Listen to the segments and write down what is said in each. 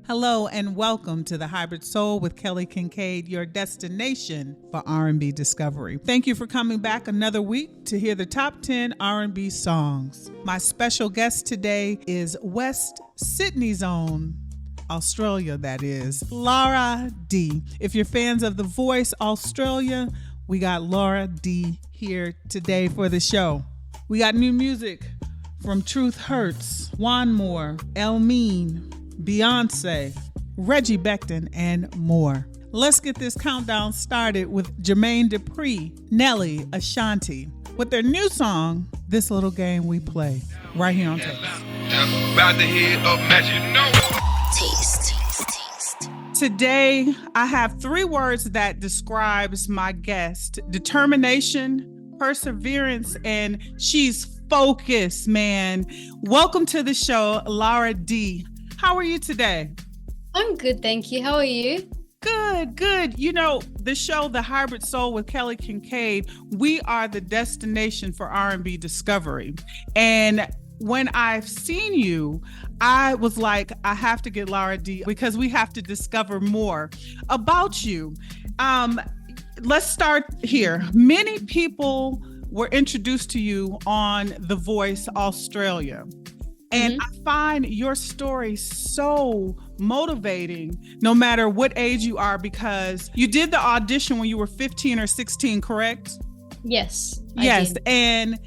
Hello and welcome to the Hybrid Soul with Kelly Kinkaid, your destination for R&B discovery. Thank you for coming back another week to hear the top 10 R&B songs. My special guest today is West Sydney's own, Australia that is, Lara D. If you're fans of The Voice Australia, we got Lara D here today for the show. We got new music from Truth Hurts, Juan Moore, Elmine, Beyonce, Reggie Becton, and more. Let's get this countdown started with Jermaine Dupri, Nelly, Ashanti, with their new song, This Little Game We Play, right here on Taste. About to hear up Taste. Today, I have 3 words that describes my guest: determination, perseverance, and she's focused, man. Welcome to the show, Lara D. How are you today? I'm good, thank you. How are you? Good. You know, the show, The Hybrid Soul with Kelly Kinkaid, we are the destination for R&B discovery. And when I've seen you, I was like, I have to get Lara D because we have to discover more about you. Let's start here. Many people were introduced to you on The Voice Australia. And I find your story so motivating, no matter what age you are, because you did the audition when you were 15 or 16, correct? Yes. Yes. And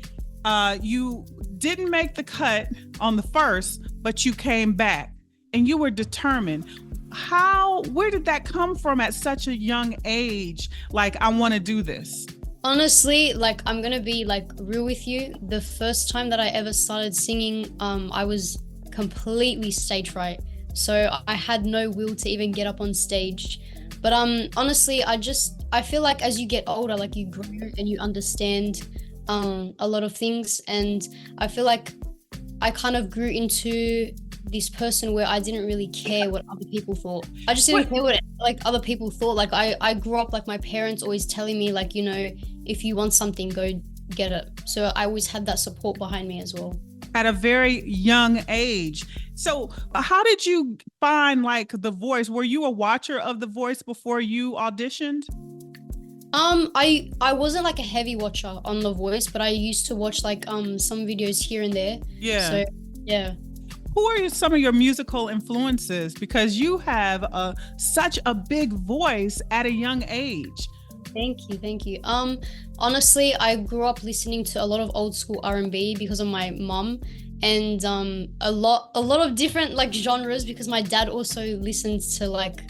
you didn't make the cut on the first, but you came back and you were determined. Where did that come from at such a young age? Like, I want to do this. Honestly, like, I'm gonna be like real with you. The first time that I ever started singing, I was completely stage fright. So I had no will to even get up on stage. But honestly, I feel like as you get older, like, you grow and you understand a lot of things. And I feel like I kind of grew into this person where I didn't really care what other people thought. I just didn't care what like other people thought. Like, I grew up like my parents always telling me, like, you know, if you want something, go get it. So I always had that support behind me as well. At a very young age. So how did you find like The Voice? Were you a watcher of The Voice before you auditioned? I wasn't like a heavy watcher on The Voice, but I used to watch like some videos here and there. Yeah. So yeah. Who are some of your musical influences? Because you have such a big voice at a young age. Thank you. Honestly, I grew up listening to a lot of old school R&B because of my mum, and a lot of different like genres because my dad also listens to, like,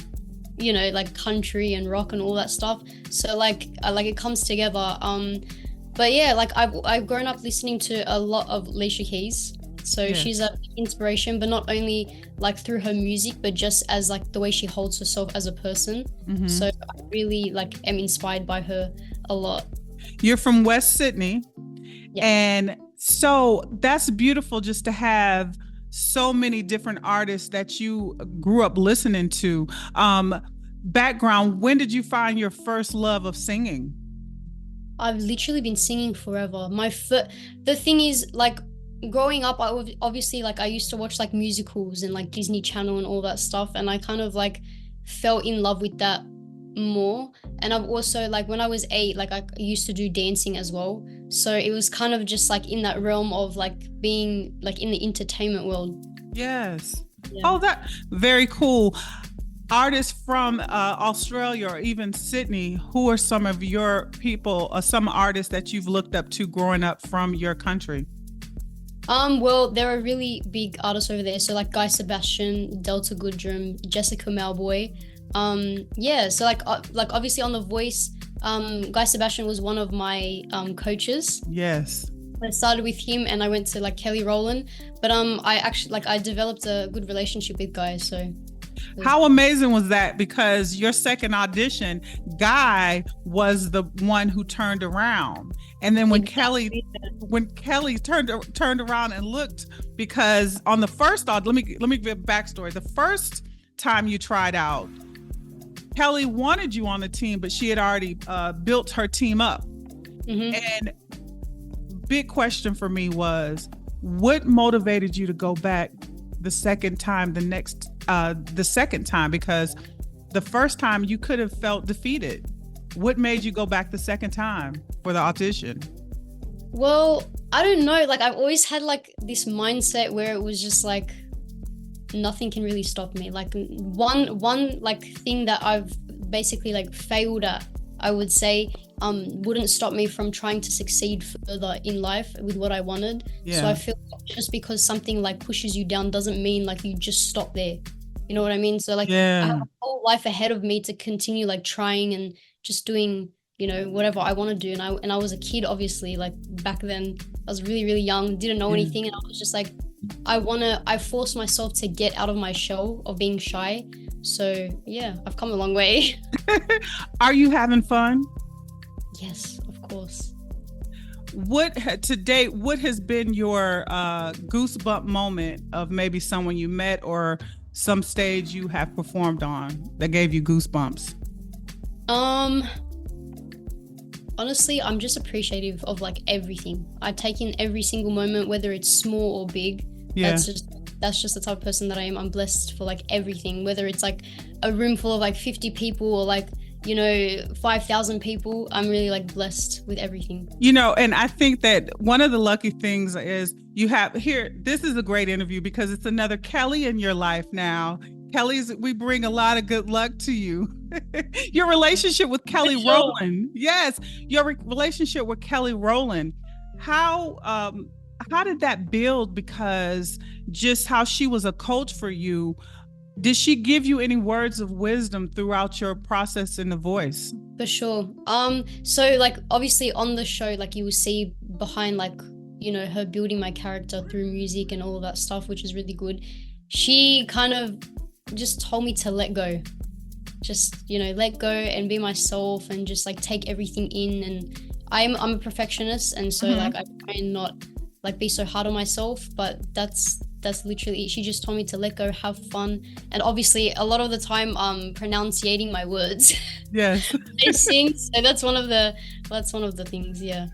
you know, like country and rock and all that stuff. So like it comes together. But yeah, like I've grown up listening to a lot of Alicia Keys. So she's an inspiration, but not only like through her music, but just as like the way she holds herself as a person. So I really like am inspired by her a lot. You're from West Sydney. Yeah. And so that's beautiful just to have so many different artists that you grew up listening to. Background, when did you find your first love of singing? I've literally been singing forever. The thing is, like, growing up, I obviously, like, I used to watch like musicals and like Disney Channel and all that stuff, and I kind of like fell in love with that more. And I've also, like, when I was 8, like, I used to do dancing as well, so it was kind of just like in that realm of like being like in the entertainment world. Yes. Oh, that very cool. Artists from Australia or even Sydney, who are some of your people or some artists that you've looked up to growing up from your country? Well, there are really big artists over there. So like Guy Sebastian, Delta Goodrum, Jessica Malboy. So like obviously on The Voice, Guy Sebastian was one of my coaches. Yes. I started with him and I went to like Kelly Rowland, but I developed a good relationship with Guy. So how amazing was that? Because your second audition, Guy was the one who turned around. And then when Kelly turned around and looked, because on the first let me give a backstory. The first time you tried out, Kelly wanted you on the team, but she had already built her team up. And big question for me was, what motivated you to go back the second time, the next the second time? Because the first time you could have felt defeated. What made you go back the second time for the audition? Well, I don't know. Like, I've always had like this mindset where it was just like nothing can really stop me. Like one like thing that I've basically like failed at, I would say, wouldn't stop me from trying to succeed further in life with what I wanted. Yeah. So I feel like just because something like pushes you down doesn't mean like you just stop there. You know what I mean? So like I have a whole life ahead of me to continue like trying and just doing, you know, whatever I want to do. And I was a kid, obviously, like back then I was really, really young, didn't know anything. And I was just like, I forced myself to get out of my shell of being shy. So yeah, I've come a long way. Are you having fun? Yes, of course. To date, what has been your goosebump moment of maybe someone you met or some stage you have performed on that gave you goosebumps? Honestly, I'm just appreciative of like everything. I take in every single moment, whether it's small or big. Yeah. That's just the type of person that I am. I'm blessed for like everything, whether it's like a room full of like 50 people or like, you know, 5,000 people. I'm really like blessed with everything. You know, and I think that one of the lucky things is you have here, this is a great interview because it's another Kelly in your life now. We bring a lot of good luck to you. Your relationship with Kelly Rowland. Yes, your relationship with Kelly Rowland. How did that build? Because just how she was a coach for you, did she give you any words of wisdom throughout your process in The Voice? For sure. So like obviously on the show, like you will see behind like, you know, her building my character through music and all of that stuff, which is really good. She kind of just told me to let go. Just, you know, let go and be myself and just like take everything in. And I'm a perfectionist, and so like I try and not like be so hard on myself, but that's literally it. She just told me to let go, have fun, and obviously a lot of the time pronunciating my words. Yes. I sing, so that's one of the things. Yeah.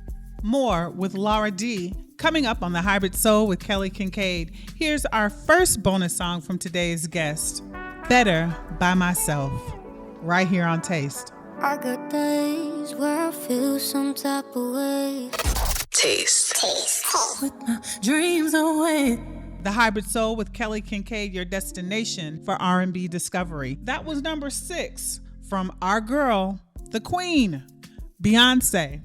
More with Lara D coming up on the Hybrid Soul with Kelly Kinkaid. Here's our first bonus song from today's guest, Better by Myself, right here on Taste. I got days where I feel some type of way. Taste. With my dreams away. The Hybrid Soul with Kelly Kinkaid, your destination for R&B discovery. That was number 6 from our girl, the Queen, Beyonce,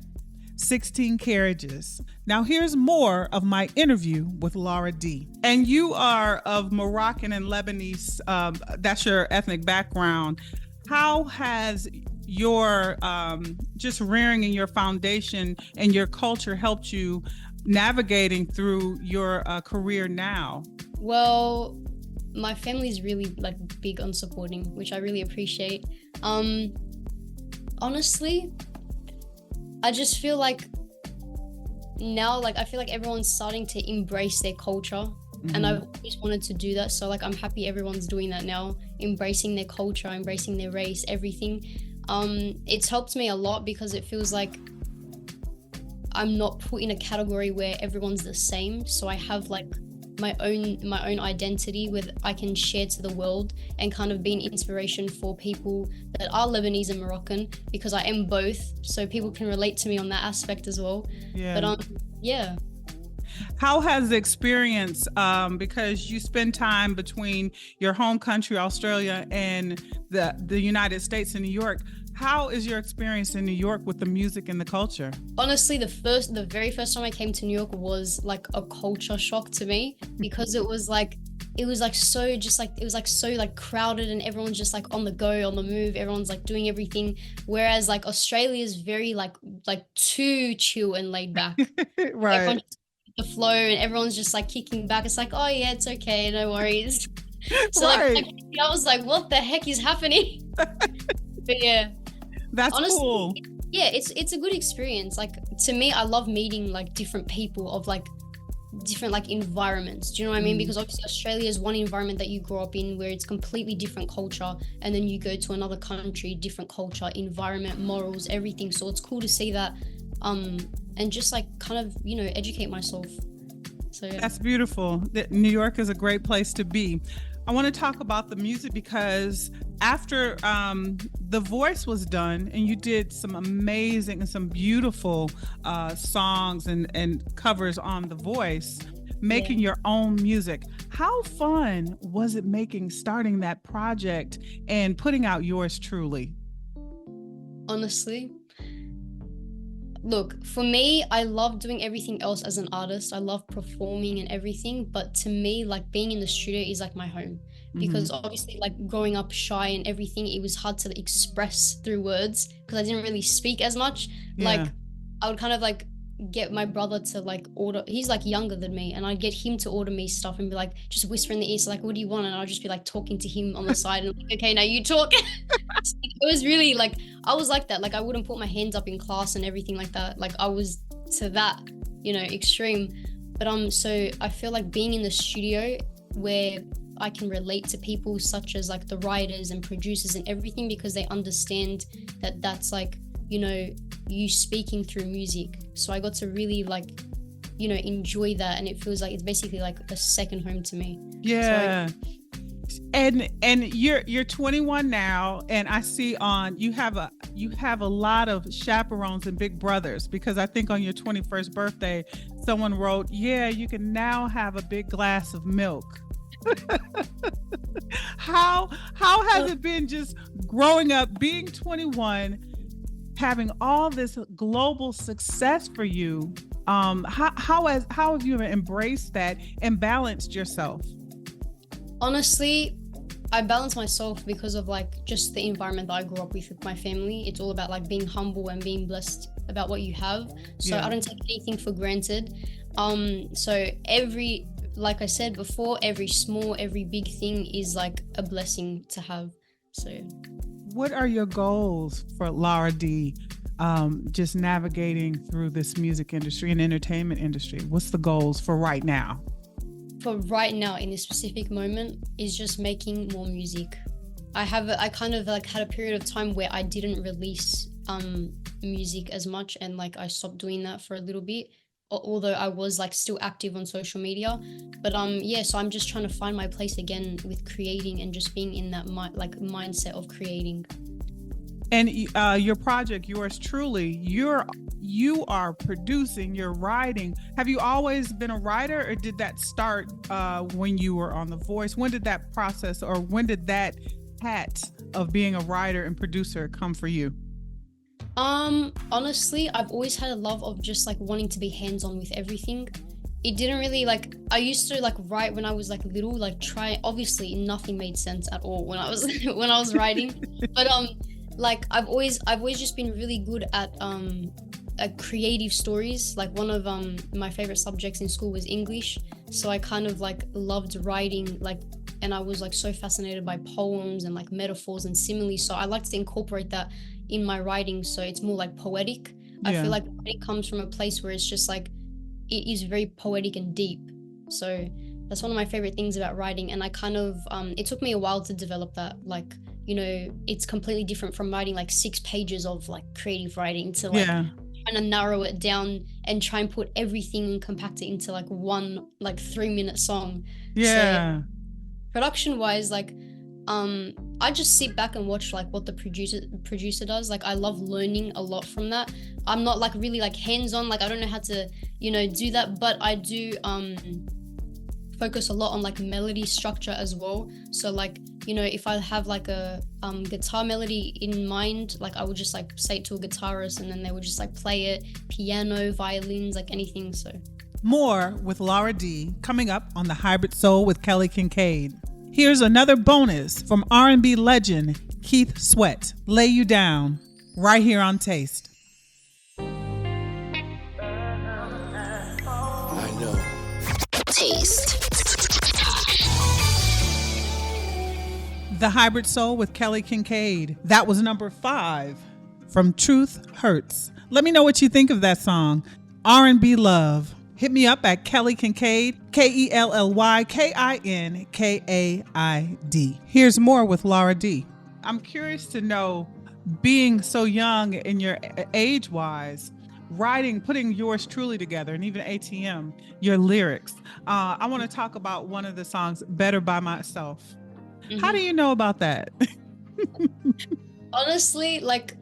16 Carriages. Now here's more of my interview with Lara D. And you are of Moroccan and Lebanese, that's your ethnic background. How has your just rearing in your foundation and your culture helped you navigating through your career now? Well, my family is really like big on supporting, which I really appreciate. Honestly, I just feel like now, like I feel like everyone's starting to embrace their culture, and I've always wanted to do that. So like I'm happy everyone's doing that now, embracing their culture, embracing their race, everything. It's helped me a lot because it feels like I'm not put in a category where everyone's the same. So I have like my own identity where I can share to the world and kind of be an inspiration for people that are Lebanese and Moroccan, because I am both, so people can relate to me on that aspect as well. Yeah. But yeah. How has the experience, because you spend time between your home country, Australia, and the United States in New York, how is your experience in New York with the music and the culture? Honestly, the very first time I came to New York was like a culture shock to me, because it was so crowded and everyone's just like on the go, on the move, everyone's like doing everything, whereas like Australia is very like too chill and laid back. Right. Everyone's the flow and everyone's just like kicking back. It's like, oh yeah, it's okay, no worries. So right. like I was like, what the heck is happening? But yeah. That's honestly, cool. Yeah, it's a good experience. Like to me, I love meeting like different people of like different like environments. Do you know what I mean? Because obviously Australia is one environment that you grow up in where it's completely different culture, and then you go to another country, different culture, environment, morals, everything. So it's cool to see that, and just like kind of, you know, educate myself. So yeah. That's beautiful. New York is a great place to be. I want to talk about the music because after The Voice was done and you did some amazing and some beautiful songs and covers on The Voice, making your own music. How fun was it starting that project and putting out Yours Truly? Honestly, look, for me, I love doing everything else as an artist. I love performing and everything, but to me, like being in the studio is like my home because obviously like growing up shy and everything, it was hard to express through words because I didn't really speak as much. Like I would kind of like get my brother to like order, he's like younger than me, and I'd get him to order me stuff and be like, just whisper in the ear, so like, what do you want? And I'll just be like talking to him on the side and like, okay, now you talk. It was really like, I was like that. Like I wouldn't put my hands up in class and everything like that. Like I was to that, extreme. But so I feel like being in the studio where I can relate to people such as like the writers and producers and everything, because they understand that that's like, you speaking through music. So I got to really like, enjoy that, and it feels like it's basically like a second home to me. Yeah. So and you're 21 now, and I see you have a lot of chaperones and big brothers, because I think on your 21st birthday someone wrote, yeah, you can now have a big glass of milk. How has it been just growing up, being 21, having all this global success for you? How have you embraced that and balanced yourself? Honestly, I balance myself because of like just the environment that I grew up with my family. It's all about like being humble and being blessed about what you have. So I don't take anything for granted. So like I said before, every small, every big thing is like a blessing to have. So what are your goals for Lara D, just navigating through this music industry and entertainment industry? What's the goals for right now? For right now, in this specific moment, is just making more music. I kind of like had a period of time where I didn't release music as much, and like I stopped doing that for a little bit, although I was like still active on social media. But so I'm just trying to find my place again with creating and just being in that mindset of creating. And your project, Yours Truly, you are producing, you're writing. Have you always been a writer, or did that start when you were on The Voice? When did that process, or when did that hat of being a writer and producer come for you? Honestly, I've always had a love of just like wanting to be hands-on with everything. It didn't really like, I used to like write when I was like little, like obviously nothing made sense at all when I was writing. But like I've always just been really good at creative stories. Like one of my favorite subjects in school was English, so I kind of like loved writing, like, and I was like so fascinated by poems and like metaphors and similes, so I like to incorporate that in my writing, so it's more like poetic. I feel like it comes from a place where it's just like it is very poetic and deep, so that's one of my favorite things about writing. And I kind of it took me a while to develop that. Like, it's completely different from writing like 6 pages of like creative writing to like trying to narrow it down and try and put everything and compact it into like one like 3-minute song. So production wise, like I just sit back and watch like what the producer does. Like I love learning a lot from that. I'm not like really like hands-on, like I don't know how to do that, but I do focus a lot on like melody structure as well. So like, if I have like a guitar melody in mind, like I would just like say it to a guitarist, and then they would just like play it, piano, violins, like anything. So more with Lara D coming up on The Hybrid Soul with Kelly Kinkaid. Here's another bonus from R&B legend Keith Sweat, Lay You Down, right here on Taste. I know. Taste. The Hybrid Soul with Kelly Kinkaid. That was number 5 from Truth Hurts. Let me know what you think of that song. R&B Love. Hit me up at Kelly Kinkaid, KELLYKINKAID. Here's more with Lara D. I'm curious to know, being so young in your age-wise, writing, putting yours truly together, and even ATM, your lyrics. I want to talk about one of the songs, Better by Myself. How do you know about that? Honestly, like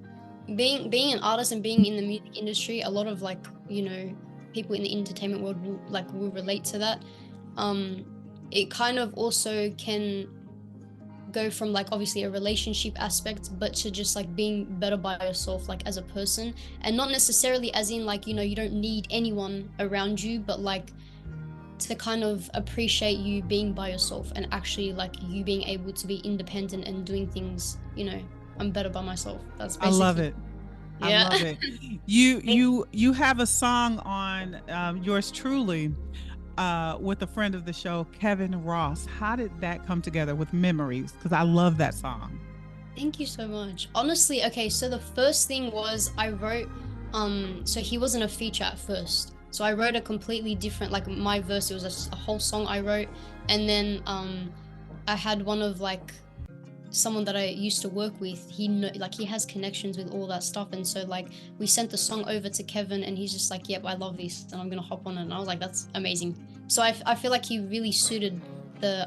being an artist and being in the music industry, a lot of like, people in the entertainment world will relate to that. It kind of also can go from like obviously a relationship aspect, but to just like being better by yourself, like as a person, and not necessarily as in like, you don't need anyone around you, but like to kind of appreciate you being by yourself and actually like you being able to be independent and doing things, I'm better by myself. That's basically. I love it. Yeah. I love it. You have a song on yours truly with a friend of the show, Kevin Ross. How did that come together with Memories? Because I love that song. Thank you so much. Honestly, okay, so the first thing was I wrote, so he wasn't a feature at first. So I wrote a completely different, like my verse, it was a whole song I wrote. And then I had one of like someone that I used to work with, he has connections with all that stuff, and so like we sent the song over to Kevin and he's just like, yep, I love this and I'm gonna hop on it. And I was like, that's amazing. So I feel like he really suited the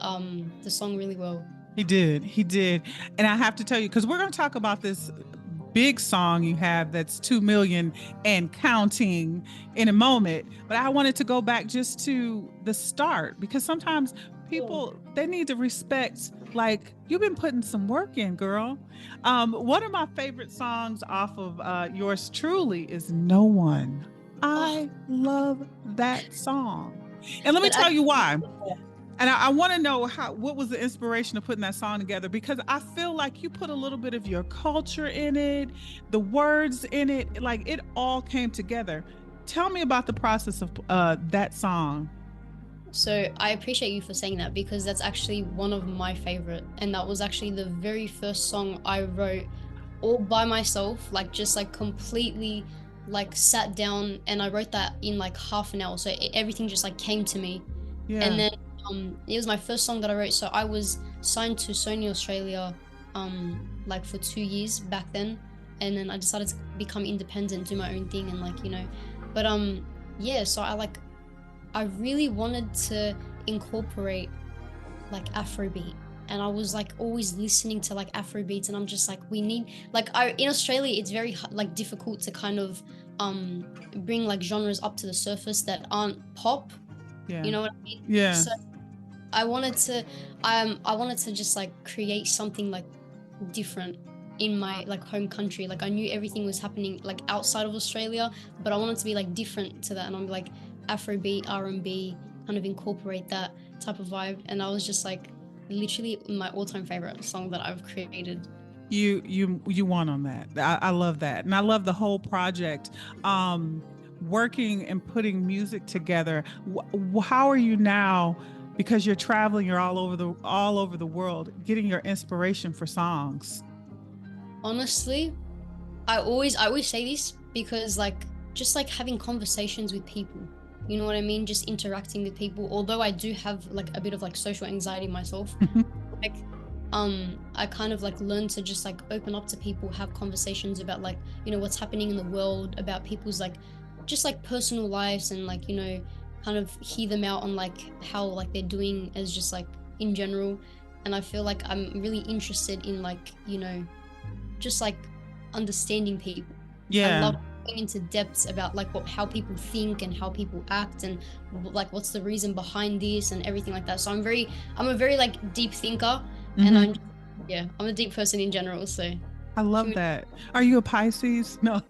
song really well. He did. And I have to tell you, because we're going to talk about this big song you have that's 2 million and counting in a moment, but I wanted to go back just to the start, because sometimes people, they need to respect, like, you've been putting some work in, girl. One of my favorite songs off of yours truly is No One. I love that song. And let me tell you why. And I want to know what was the inspiration of putting that song together, because I feel like you put a little bit of your culture in it, the words in it, like it all came together. Tell me about the process of that song. So I appreciate you for saying that, because that's actually one of my favorite, and that was actually the very first song I wrote all by myself, like just like completely like sat down and I wrote that in like half an hour. So everything just like came to me. Yeah. And then it was my first song that I wrote. So I was signed to Sony Australia like for 2 years back then, and then I decided to become independent, do my own thing, and like but yeah, so I really wanted to incorporate like Afrobeat, and I was like always listening to like Afrobeats, and I'm just like, we need like in Australia it's very like difficult to kind of bring like genres up to the surface that aren't pop. Yeah. You know what I mean? Yeah. So I wanted to just like create something like different in my like home country. Like I knew everything was happening like outside of Australia, but I wanted to be like different to that, and I'm like Afrobeat, R&B, kind of incorporate that type of vibe. And I was just like literally my all-time favorite song that I've created. You won on that. I love that, and I love the whole project. Working and putting music together. How are you now? Because you're traveling, you're all over the world, getting your inspiration for songs. Honestly, I always say this because like just like having conversations with people, you know what I mean? Just interacting with people. Although I do have like a bit of like social anxiety myself, like I kind of like learned to just like open up to people, have conversations about like, what's happening in the world, about people's like just like personal lives, and like, kind of hear them out on like how like they're doing as just like in general. And I feel like I'm really interested in like, just like understanding people. Yeah. I love going into depths about like how people think and how people act, and like what's the reason behind this and everything like that. So I'm a very like deep thinker, and I'm a deep person in general. So I love that. Are you a Pisces? No.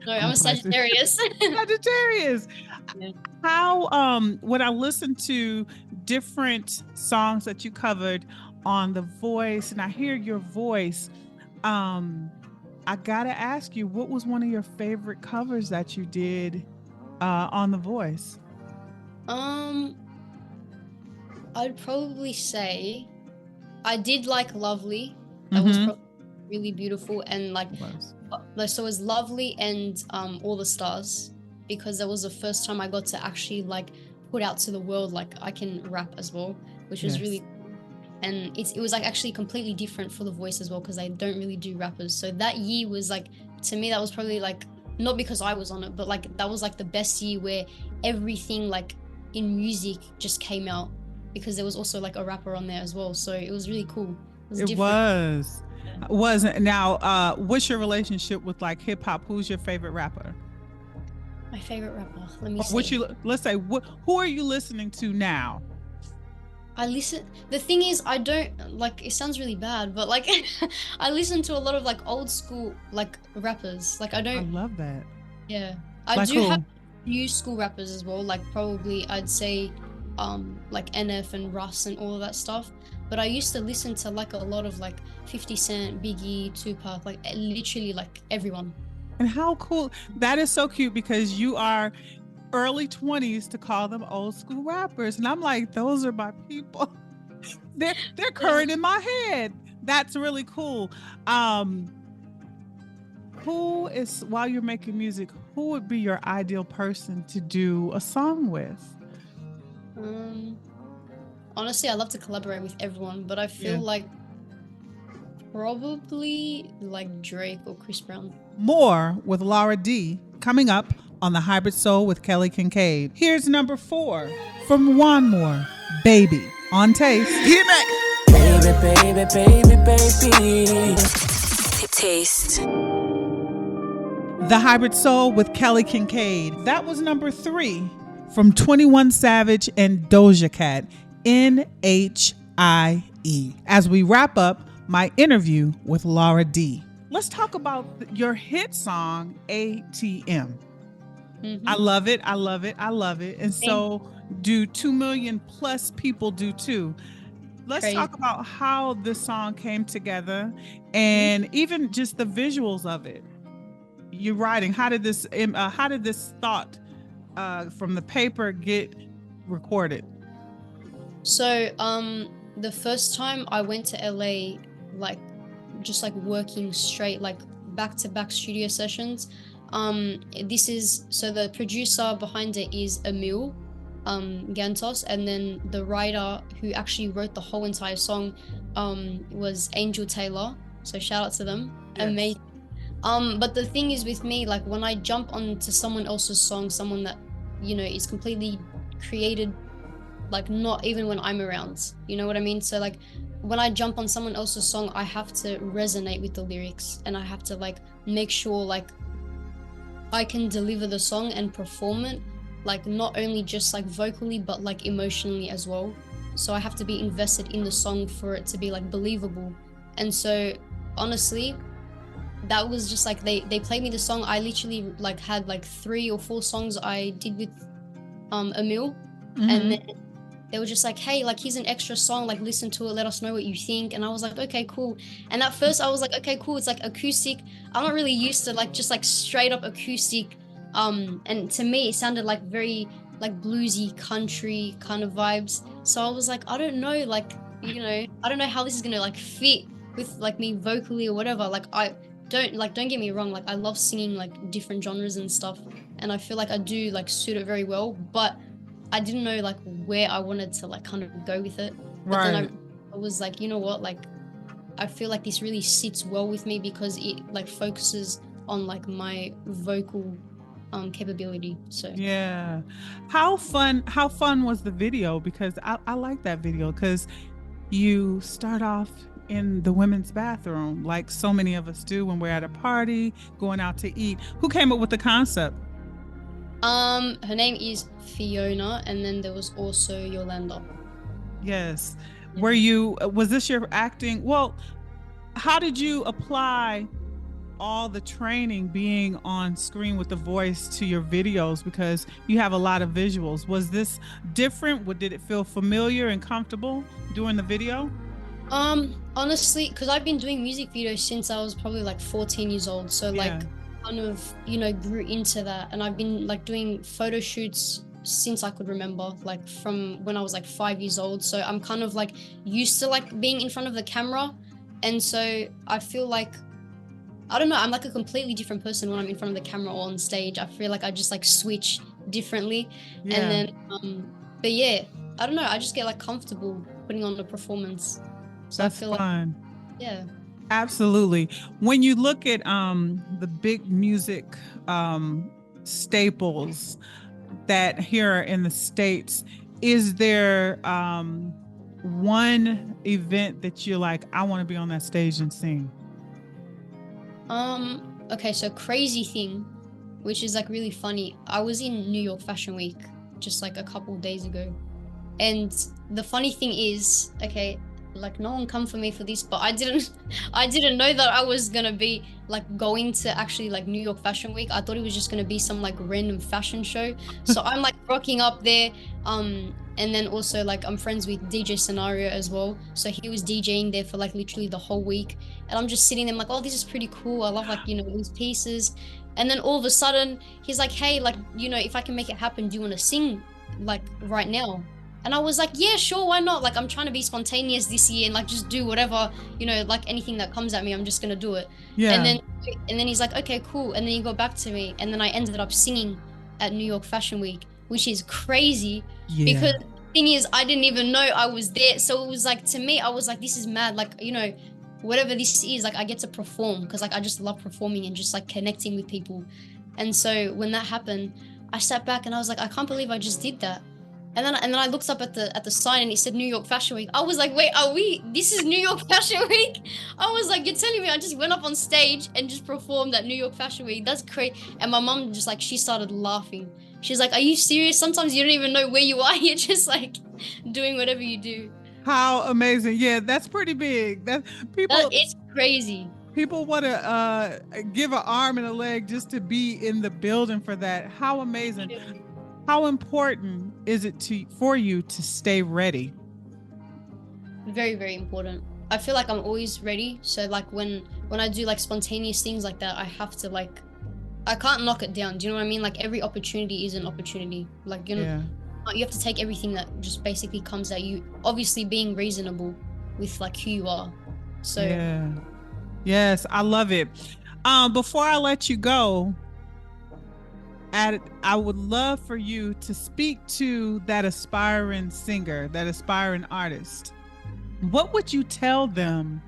No, I'm a Sagittarius. Sagittarius. Yeah. How when I listen to different songs that you covered on The Voice, and I hear your voice, I gotta ask you, what was one of your favorite covers that you did on The Voice? I'd probably say I did like Lovely. That was probably really beautiful, and like so it was Lovely and All the Stars, because that was the first time I got to actually like put out to the world like I can rap as well, which was really, and it was like actually completely different for The Voice as well, because I don't really do rappers. So that year was like, to me, that was probably like not because I was on it, but like that was like the best year where everything like in music just came out, because there was also like a rapper on there as well. So it was really cool. It was It different. was. Now, what's your relationship with like hip hop? Who's your favorite rapper? My favorite rapper. Let me Or see. let's say, who are you listening to now? I listen. The thing is, I don't like. It sounds really bad, but like, I listen to a lot of like old school like rappers. Like I I don't. love that. Yeah, I Like do who? have new school rappers as well. Like probably I'd say, like NF and Russ and all of that stuff. But I used to listen to like a lot of like 50 Cent, Biggie, Tupac, like literally like everyone. And how cool. That is so cute because you are early 20s to call them old school rappers. And I'm like, those are my people. They're current in my head. That's really cool. Um, who is, while you're making music, who would be your ideal person to do a song with? Um, Honestly, I love to collaborate with everyone, but I feel Yeah. like probably like Drake or Chris Brown. More with Lara D coming up on the Hybrid Soul with Kelly Kinkaid. Here's number 4 from One More, Baby on Taste. Hit me. Baby, baby, baby, baby. Taste. The Hybrid Soul with Kelly Kinkaid. That was number 3 from 21 Savage and Doja Cat, NHIE. As we wrap up my interview with Lara D, let's talk about your hit song, ATM. Mhm. I love it. I love it. I love it. And so do 2 million plus people do too. Let's Crazy. talk about how this song came together and even just the visuals of it. You're writing. How did this thought from the paper get recorded? So, the first time I went to LA, like just like working straight, like back-to-back studio sessions. This is, so the producer behind it is Emil Gantos, and then the writer who actually wrote the whole entire song was Angel Taylor. So shout out to them. Yes. Amazing. But the thing is with me, like when I jump onto someone else's song, someone that, you know, is completely created, like not even when I'm around, you know what I mean? So like when I jump on someone else's song, I have to resonate with the lyrics, and I have to like make sure like I can deliver the song and perform it, like not only just like vocally, but like emotionally as well. So I have to be invested in the song for it to be like believable. And so honestly, that was just like they played me the song. I literally like had like 3 or 4 songs I did with Emil, and then they were just like, hey, like here's an extra song, like listen to it, let us know what you think. And I was like, okay, cool. And at first I was like, okay, cool, it's like acoustic. I'm not really used to like just like straight up acoustic, and to me it sounded like very like bluesy country kind of vibes. So I was like, I don't know, like, you know, I don't know how this is gonna like fit with like me vocally or whatever. Like don't get me wrong, like I love singing like different genres and stuff, and I feel like I do like suit it very well, but I didn't know like where I wanted to like kind of go with it. But then I was like, you know what, like I feel like this really sits well with me because it like focuses on like my vocal capability. So yeah. How fun was the video? Because I like that video because you start off in the women's bathroom like so many of us do when we're at a party, going out to eat. Who came up with the concept? her name is Fiona, and then there was also Yolanda. Yes. Yeah. Was this your acting? Well, how did you apply all the training being on screen with the voice to your videos? Because you have a lot of visuals. Was this different? Did it feel familiar and comfortable doing the video? Honestly, because I've been doing music videos since I was probably like 14 years old. So like kind of, you know, grew into that. And I've been like doing photo shoots since I could remember, like from when I was like 5 years old. So I'm kind of like used to like being in front of the camera. And so I feel like, I don't know, I'm like a completely different person when I'm in front of the camera or on stage. I feel like I just like switch differently. Yeah. And then, but yeah, I don't know, I just get like comfortable putting on a performance. So That's I feel fun. like, yeah. Absolutely. When you look at the big music staples that here in the States, is there one event that you're like, I want to be on that stage and sing? Okay, so crazy thing, which is like really funny. I was in New York Fashion Week just like a couple days ago. And the funny thing is, okay, like no one come for me for this, but I didn't know that I was gonna be like going to actually like New York Fashion Week. I thought it was just gonna be some like random fashion show. So I'm like rocking up there. And then also like I'm friends with DJ Scenario as well. So he was DJing there for like literally the whole week. And I'm just sitting there, I'm like, oh, this is pretty cool. I love like, you know, these pieces. And then all of a sudden he's like, hey, like, you know, if I can make it happen, do you want to sing like right now? And I was like, yeah, sure, why not? Like, I'm trying to be spontaneous this year and like just do whatever, you know, like anything that comes at me, I'm just gonna do it. Yeah. And then he's like, okay, cool. And then he got back to me, and then I ended up singing at New York Fashion Week, which is crazy. Yeah. Because the thing is, I didn't even know I was there. So it was like, to me, I was like, this is mad. Like, you know, whatever this is, like I get to perform, because like I just love performing and just like connecting with people. And so when that happened, I sat back and I was like, I can't believe I just did that. And then I looked up at the sign and it said New York Fashion Week. I was like, wait, this is New York Fashion Week? I was like, you're telling me I just went up on stage and just performed at New York Fashion Week? That's crazy. And my mom just like, she started laughing. She's like, are you serious? Sometimes you don't even know where you are. You're just like doing whatever you do. How amazing. Yeah, that's pretty big. It's crazy. People want to give an arm and a leg just to be in the building for that. How amazing. How important is it for you to stay ready? Very, very important. I feel like I'm always ready. So like when I do like spontaneous things like that, I have to like, I can't knock it down. Do you know what I mean? Like every opportunity is an opportunity. Like, you know, you have to take everything that just basically comes at you. Obviously being reasonable with like who you are. So yeah. Yes, I love it. Before I let you go, I would love for you to speak to that aspiring singer, that aspiring artist. What would you tell them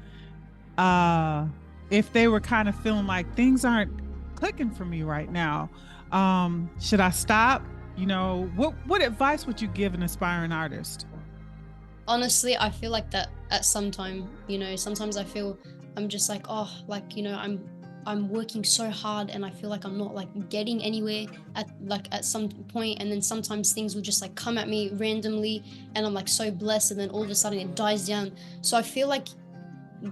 if they were kind of feeling like things aren't clicking for me right now? Should I stop? You know, what advice would you give an aspiring artist? Honestly, I feel like that at some time, you know, sometimes I feel I'm just like, oh, like, you know, I'm working so hard and I feel like I'm not like getting anywhere at some point, and then sometimes things will just like come at me randomly and I'm like so blessed, and then all of a sudden it dies down. So I feel like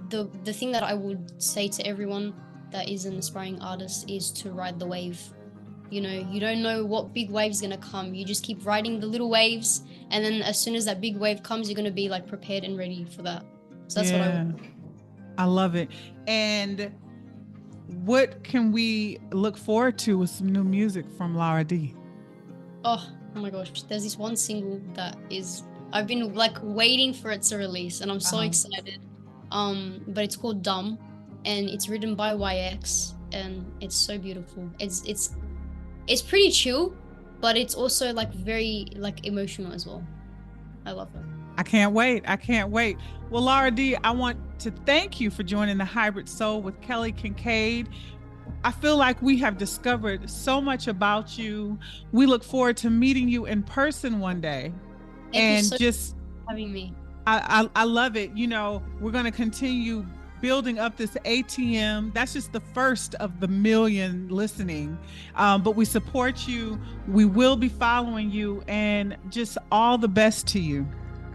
the thing that I would say to everyone that is an aspiring artist is to ride the wave. You know, you don't know what big wave's gonna come. You just keep riding the little waves, and then as soon as that big wave comes, you're gonna be like prepared and ready for that. So that's what I love it. And what can we look forward to with some new music from Lara D? Oh my gosh, there's this one single that I've been like waiting for it to release, and I'm so excited. But it's called Dumb, and it's written by YX, and it's so beautiful. It's pretty chill, but it's also like very like emotional as well. I love it. I can't wait. Well, Lara D, I want to thank you for joining the Hybrid Soul with Kelly Kinkaid. I feel like we have discovered so much about you. We look forward to meeting you in person one day. Thank you so much for having me. I love it. You know, we're going to continue building up this ATM. That's just the first of the million listening. But we support you. We will be following you, and just all the best to you.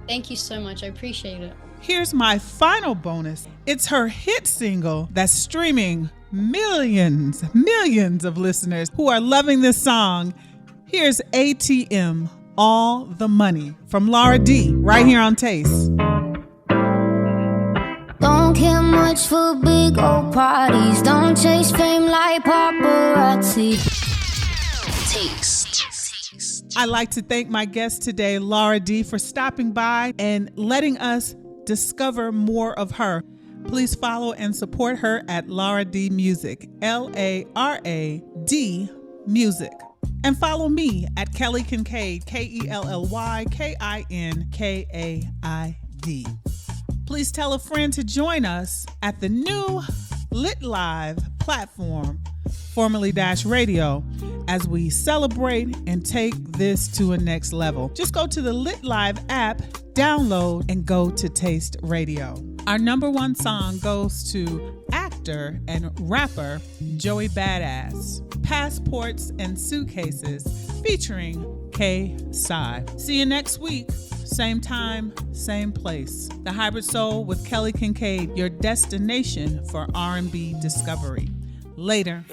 Thank you so much. I appreciate it. Here's my final bonus. It's her hit single that's streaming millions of listeners who are loving this song. Here's ATM, All the Money, from Lara D, right here on Taste. Don't care much for big old parties. Don't chase fame like paparazzi. Taste. I'd like to thank my guest today, Lara D, for stopping by and letting us discover more of her. Please follow and support her at Lara D Music, LARAD Music. And follow me at Kelly Kinkaid, KELLYKINKAID. Please tell a friend to join us at the new Lit Live platform, formerly Dash Radio, as we celebrate and take this to a next level. Just go to the Lit Live app, download, and go to Taste Radio. Our number one song goes to actor and rapper Joey Badass, Passports and Suitcases, featuring K-Psy. See you next week. Same time, same place. The Hybrid Soul with Kelly Kinkaid, your destination for R&B discovery. Later.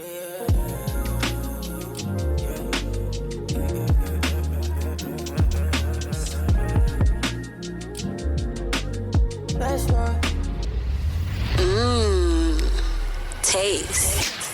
Taste.